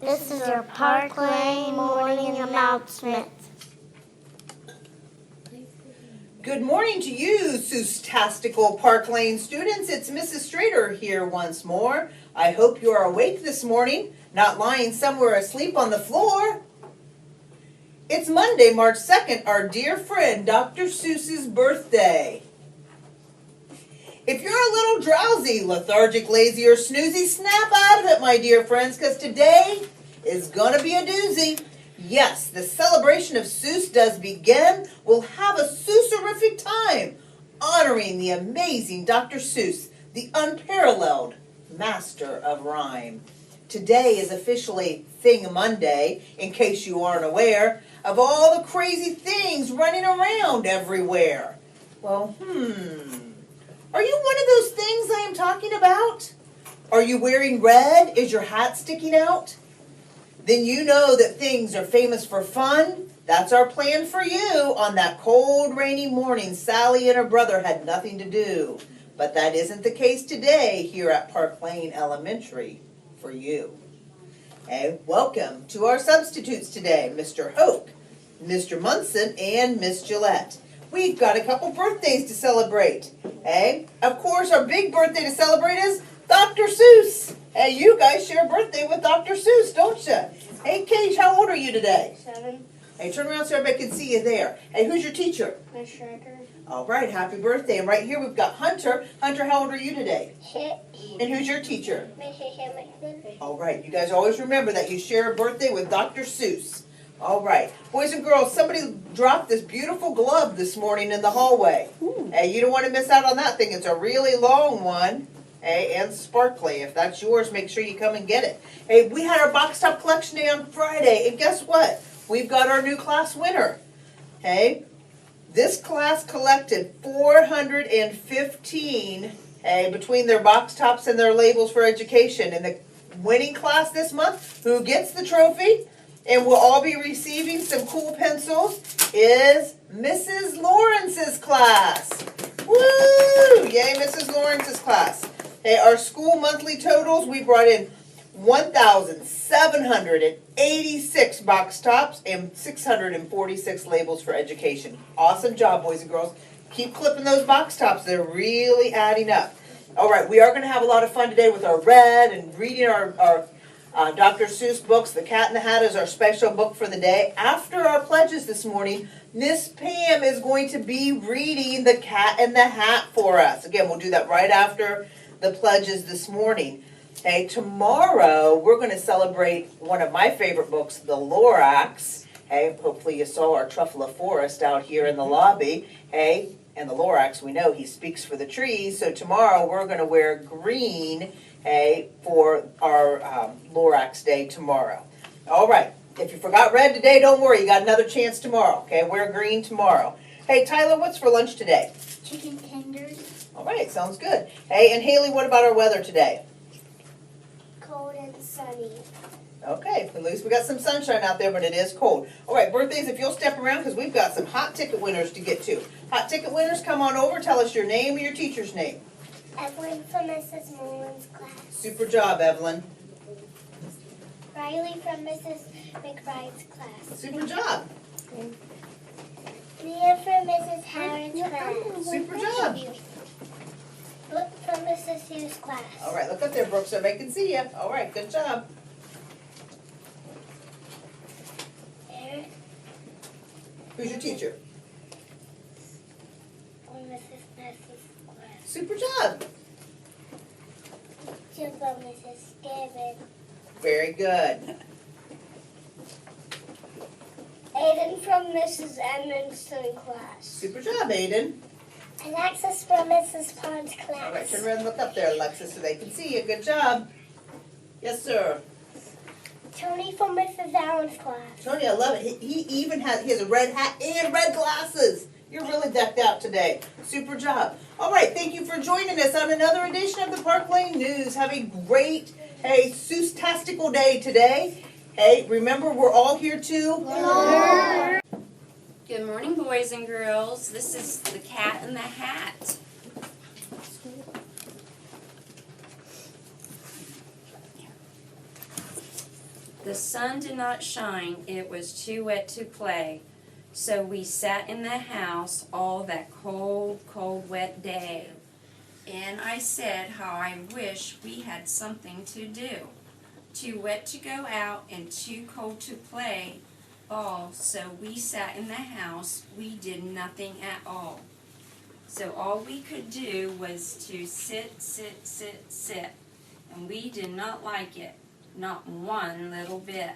This is your Park Lane morning announcement. Good morning to you, Seuss-tastical Park Lane students. It's Mrs. Strader here once more. I hope you are awake this morning, not lying somewhere asleep on the floor. It's Monday, March 2nd, our dear friend Dr. Seuss's birthday. If you're a little drowsy, lethargic, lazy, or snoozy, snap out of it, my dear friends, because today is gonna be a doozy. Yes, the celebration of Seuss does begin. We'll have a Seusserific time honoring the amazing Dr. Seuss, the unparalleled master of rhyme. Today is officially Thing Monday, in case you aren't aware, of all the crazy things running around everywhere. Well, are you one of those things I am talking about? Are you wearing red? Is your hat sticking out? Then you know that things are famous for fun. That's our plan for you on that cold, rainy morning Sally and her brother had nothing to do. But that isn't the case today here at Park Lane Elementary for you. Hey, welcome to our substitutes today, Mr. Hoke, Mr. Munson, and Miss Gillette. We've got a couple birthdays to celebrate. Hey, of course, our big birthday to celebrate is Dr. Seuss. Hey, you guys share a birthday with Dr. Seuss, don't you? Hey, Kate, how old are you today? 7. Hey, turn around so everybody can see you there. Hey, who's your teacher? Miss Schrader. All right, happy birthday. And right here we've got Hunter. Hunter, how old are you today? 6. And who's your teacher? Mrs. Hamilton. All right, you guys always remember that you share a birthday with Dr. Seuss. All right, boys and girls, somebody dropped this beautiful glove this morning in the hallway. Hey, you don't want to miss out on that thing. It's a really long one. Hey, and sparkly. If that's yours, make sure you come and get it. Hey, we had our box top collection day on Friday, and guess what? We've got our new class winner. Hey, this class collected 415 between their box tops and their labels for education. And the winning class this month, who gets the trophy and will all be receiving some cool pencils, is Mrs. Lawrence's class. Woo! Yay, Mrs. Lawrence's class. Hey, our school monthly totals, we brought in 1,786 box tops and 646 labels for education. Awesome job, boys and girls. Keep clipping those box tops. They're really adding up. All right, we are going to have a lot of fun today with our red and reading our Dr. Seuss books. The Cat in the Hat is our special book for the day. After our pledges this morning, Miss Pam is going to be reading The Cat in the Hat for us. Again, we'll do that right after the pledges this morning. Hey, tomorrow we're going to celebrate one of my favorite books, The Lorax. Hey, hopefully you saw our Truffle of Forest out here in the lobby. Hey, and the Lorax, we know he speaks for the trees. So tomorrow we're going to wear green, hey, for our Lorax Day tomorrow. All right, if you forgot red today, don't worry. You got another chance tomorrow. Okay, wear green tomorrow. Hey, Tyler, what's for lunch today? Chicken tenders. All right, sounds good. Hey, and Haley, what about our weather today? Cold and sunny. Okay, at least we got some sunshine out there, but it is cold. All right, birthdays, if you'll step around, because we've got some hot ticket winners to get to. Hot ticket winners, come on over, tell us your name and your teacher's name. Evelyn from Mrs. Mullins' class. Super job, Evelyn. Riley from Mrs. McBride's class. Super job. Leah from Mrs. Harron's class. Super job. Brooke from Mrs. Hughes' class. All right, look up there, Brooke, so everybody can see you. All right, good job. Eric Who's your teacher? from Mrs. Nessie's class. Super job. Jill from Mrs. Gavin. Very good. Aiden from Mrs. Edmondson class. Super job, Aiden. Alexis from Mrs. Pond's All right, class. turn around and look up there, Alexis, so they can see you. Good job. Yes, sir. Tony from Mrs. Allen's class. Tony, I love it. He even has, he has a red hat and red glasses. You're really decked out today. Super job. All right, thank you for joining us on another edition of the Park Lane News. Have a great, hey, Seuss-tastical day today. Hey, remember, we're all here to learn. Good morning, boys and girls. This is the Cat in the Hat. The sun did not shine, it was too wet to play. So we sat in the house all that cold, cold, wet day. And I said how I wish we had something to do. Too wet to go out and too cold to play ball, so we sat in the house, we did nothing at all. So all we could do was to sit, sit, sit, sit, and we did not like it, not one little bit.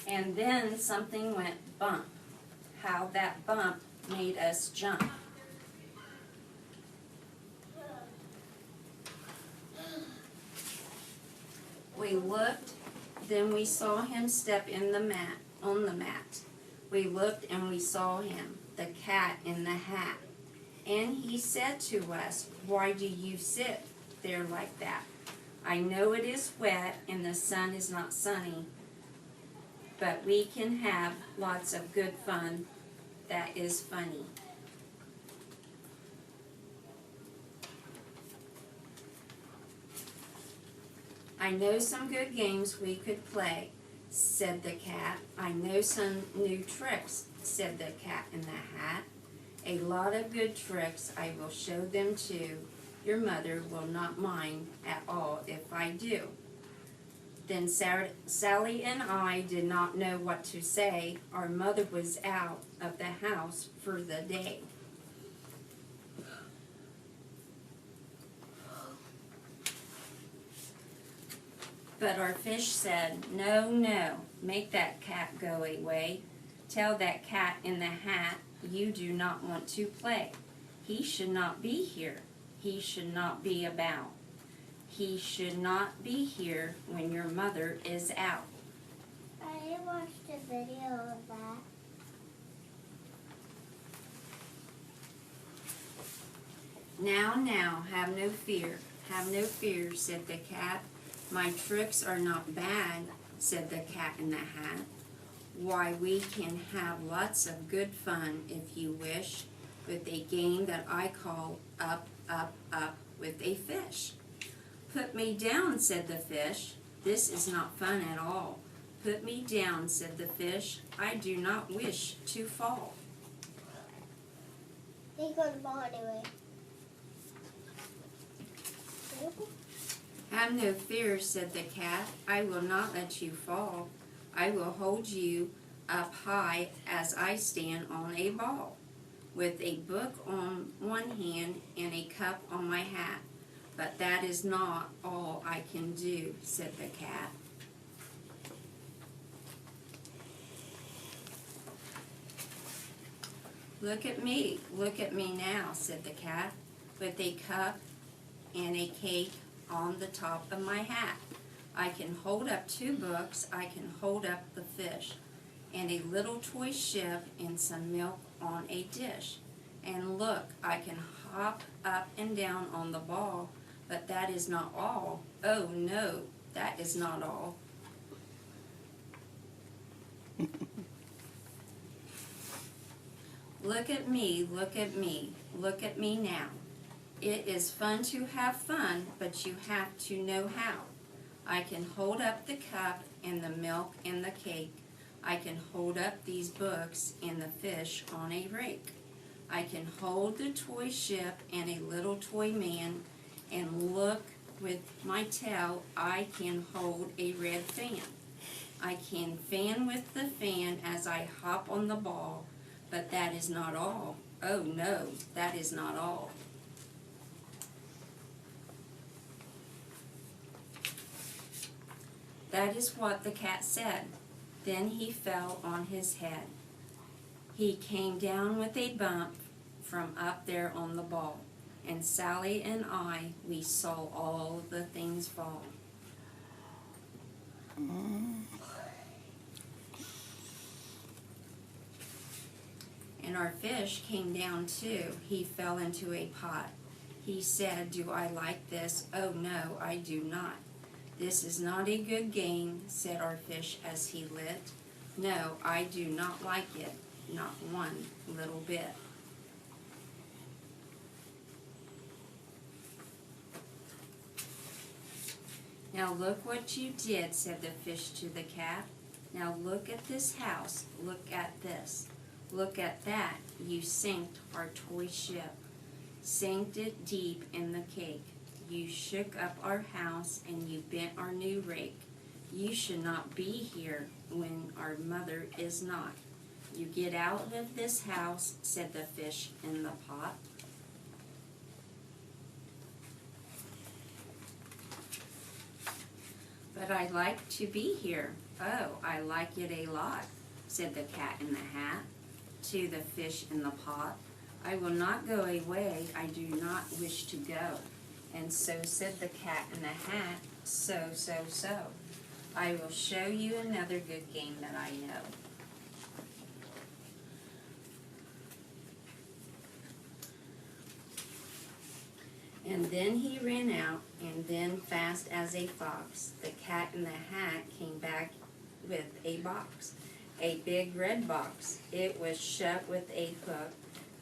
And then something went bump. How that bump made us jump. We looked, then we saw him step in the mat, on the mat. We looked and we saw him, the cat in the hat. And he said to us, "Why do you sit there like that? I know it is wet and the sun is not sunny, but we can have lots of good fun that is funny." "I know some good games we could play," said the cat. "I know some new tricks," said the cat in the hat. "A lot of good tricks, I will show them too. Your mother will not mind at all if I do." Then Sally and I did not know what to say. Our mother was out of the house for the day. But our fish said, "No, no, make that cat go away. Tell that cat in the hat you do not want to play. He should not be here. He should not be about. He should not be here when your mother is out." I watched a video of that. Now, have no fear, said the cat. "My tricks are not bad," said the cat in the hat. "Why, we can have lots of good fun, if you wish, with a game that I call Up, Up, Up with a Fish." "Put me down," said the fish. "This is not fun at all." "Put me down," said the fish. "I do not wish to fall." He got the ball anyway. "Have no fear," said the cat. "I will not let you fall. I will hold you up high as I stand on a ball, with a book on one hand and a cup on my hat. But that is not all I can do," said the cat. Look at me now," said the cat, "with a cup and a cake on the top of my hat. I can hold up 2 books, I can hold up the fish, and a little toy ship and some milk on a dish. And look, I can hop up and down on the ball, but that is not all. Oh no, that is not all." Look at me now. It is fun to have fun, but you have to know how. I can hold up the cup and the milk and the cake. I can hold up these books and the fish on a rake. I can hold the toy ship and a little toy man, and look, with my tail I can hold a red fan. I can fan with the fan as I hop on the ball, but that is not all. Oh no, that is not all. That is what the cat said. Then he fell on his head. He came down with a bump from up there on the ball, and Sally and I, we saw all the things fall. And our fish came down too. He fell into a pot. He said, "Do I like this? Oh no, I do not. This is not a good game," said our fish as he lit. "No, I do not like it, not one little bit." Now look what you did, said the fish to the cat. Now look at this house. Look at this. Look at that. You sank our toy ship. Sank it deep in the cake. You shook up our house and you bent our new rake. You should not be here when our mother is not. You get out of this house, said the fish in the pot. But I like to be here. Oh, I like it a lot, said the cat in the hat to the fish in the pot. I will not go away, I do not wish to go. And so said the cat in the hat, so. I will show you another good game that I know. And then he ran out, and then fast as a fox, the cat in the hat came back with a box, a big red box. It was shut with a hook.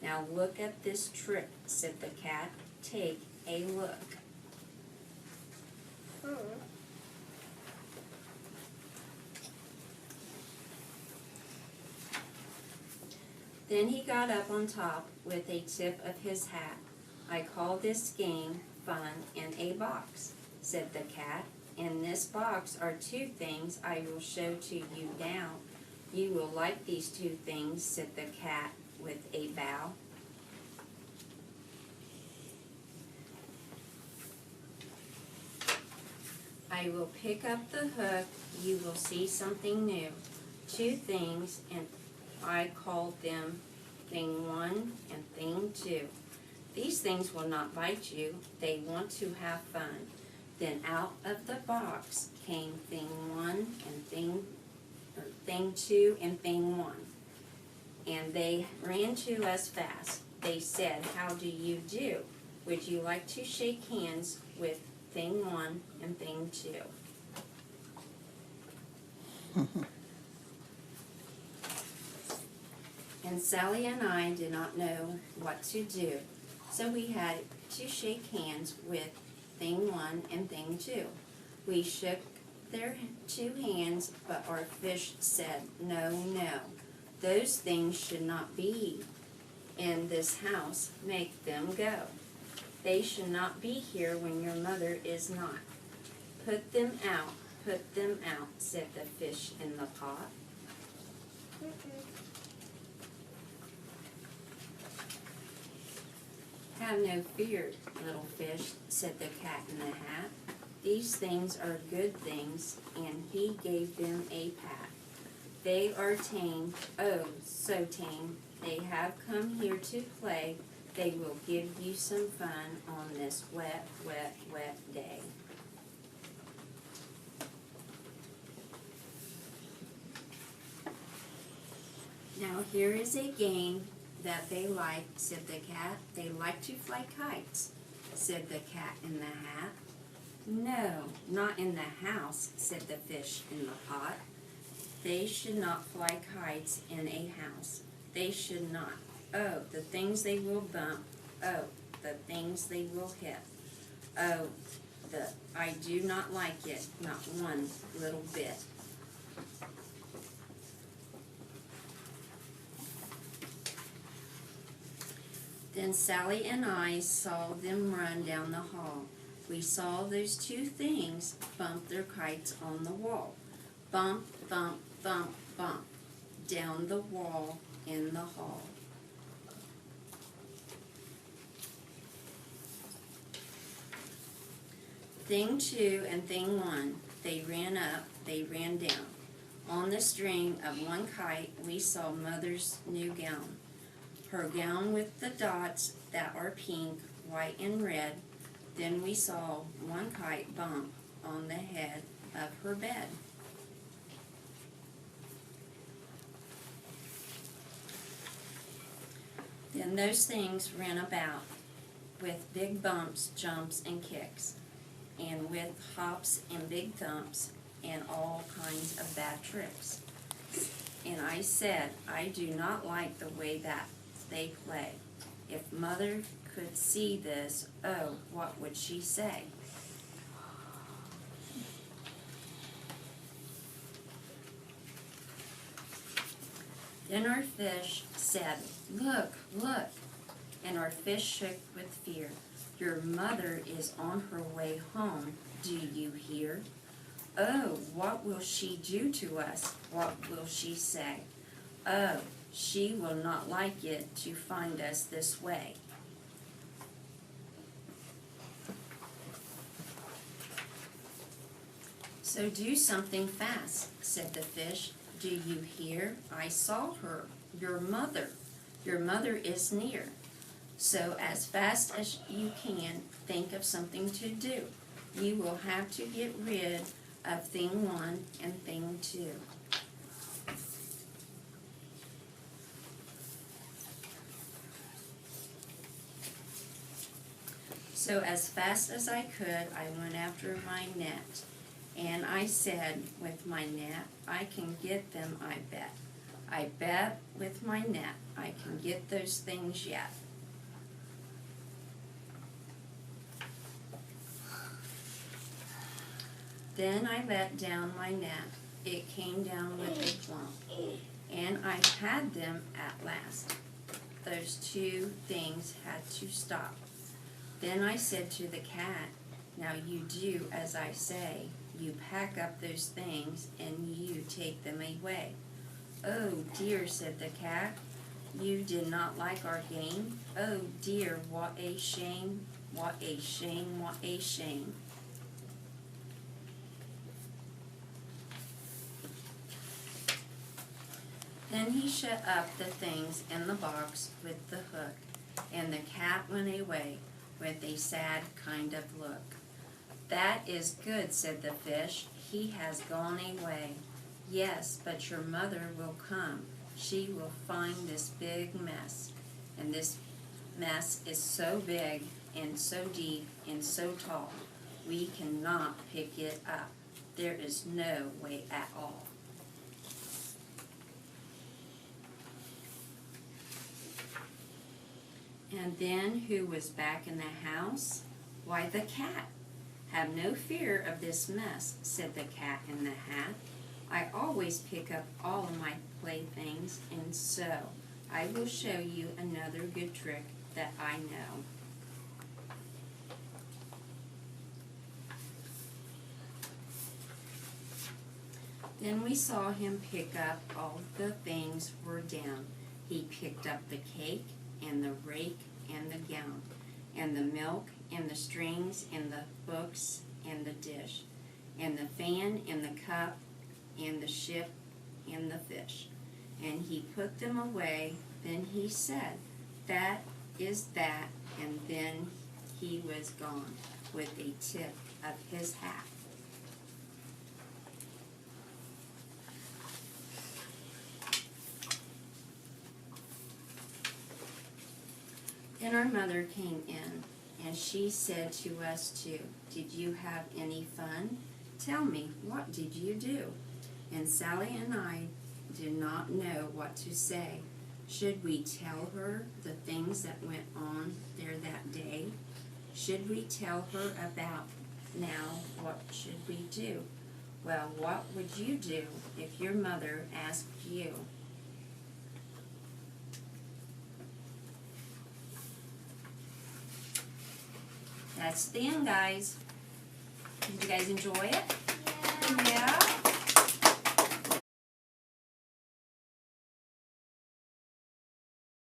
Now look at this trick, said the cat. Take a look. Then he got up on top with a tip of his hat. I call this game fun in a box, said the cat. In this box are two things I will show to you now. You will like these two things, said the cat with a bow. I will pick up the hook, you will see something new. Two things, and I called them thing one and thing two. These things will not bite you, they want to have fun. Then out of the box came thing one and thing two and thing one. And they ran to us fast. They said, how do you do? Would you like to shake hands with thing one and thing two? And Sally and I did not know what to do, so we had to shake hands with thing one and thing two. We shook their two hands, but our fish said, no, those things should not be in this house. Make them go. They should not be here when your mother is not. Put them out, said the fish in the pot. Have no fear, little fish, said the cat in the hat. These things are good things, and he gave them a pat. They are tame, oh, so tame. They have come here to play. They will give you some fun on this wet, wet, wet day. Now here is a game that they like, said the cat. They like to fly kites, said the cat in the hat. No, not in the house, said the fish in the pot. They should not fly kites in a house. They should not. Oh, the things they will bump. Oh, the things they will hit. Oh, I do not like it, not one little bit. Then Sally and I saw them run down the hall. We saw those two things bump their kites on the wall. Bump, bump, bump, bump, down the wall in the hall. Thing two and thing one, they ran up, they ran down. On the string of one kite, we saw Mother's new gown. Her gown with the dots that are pink, white, and red. Then we saw one kite bump on the head of her bed. Then those things ran about with big bumps, jumps, and kicks, and with hops and big thumps, and all kinds of bad tricks. And I said, I do not like the way that they play. If Mother could see this, oh, what would she say? Then our fish said, "Look, look." And our fish shook with fear. "Your mother is on her way home. Do you hear? Oh, what will she do to us? What will she say? Oh, she will not like it to find us this way." "So do something fast," said the fish. "Do you hear? I saw her, your mother. Your mother is near. So as fast as you can, think of something to do. You will have to get rid of thing one and thing two." So as fast as I could, I went after my net. And I said, with my net, I can get them, I bet. I bet with my net, I can get those things yet. Then I let down my net. It came down with a plump. And I had them at last. Those two things had to stop. Then I said to the cat, "Now you do as I say. You pack up those things and you take them away." "Oh dear," said the cat, "you did not like our game? Oh dear, what a shame, what a shame, what a shame." Then he shut up the things in the box with the hook, and the cat went away with a sad kind of look. "That is good," said the fish. "He has gone away." "Yes, but your mother will come. She will find this big mess. And this mess is so big and so deep and so tall, we cannot pick it up. There is no way at all." And then who was back in the house? Why, the cat. "Have no fear of this mess," said the cat in the hat. "I always pick up all of my playthings, and so I will show you another good trick that I know." Then we saw him pick up all the things were down. He picked up the cake, and the rake, and the gown, and the milk, and the strings, and the books, and the dish, and the fan, and the cup, and the ship, and the fish. And he put them away. Then he said, "That is that," and then he was gone with a tip of his hat. Then our mother came in, and she said to us too, "Did you have any fun? Tell me, what did you do?" And Sally and I did not know what to say. Should we tell her the things that went on there that day? Should we tell her about now? What should we do? Well, what would you do if your mother asked you? That's the end, guys. Did you guys enjoy it? Yeah. Yeah?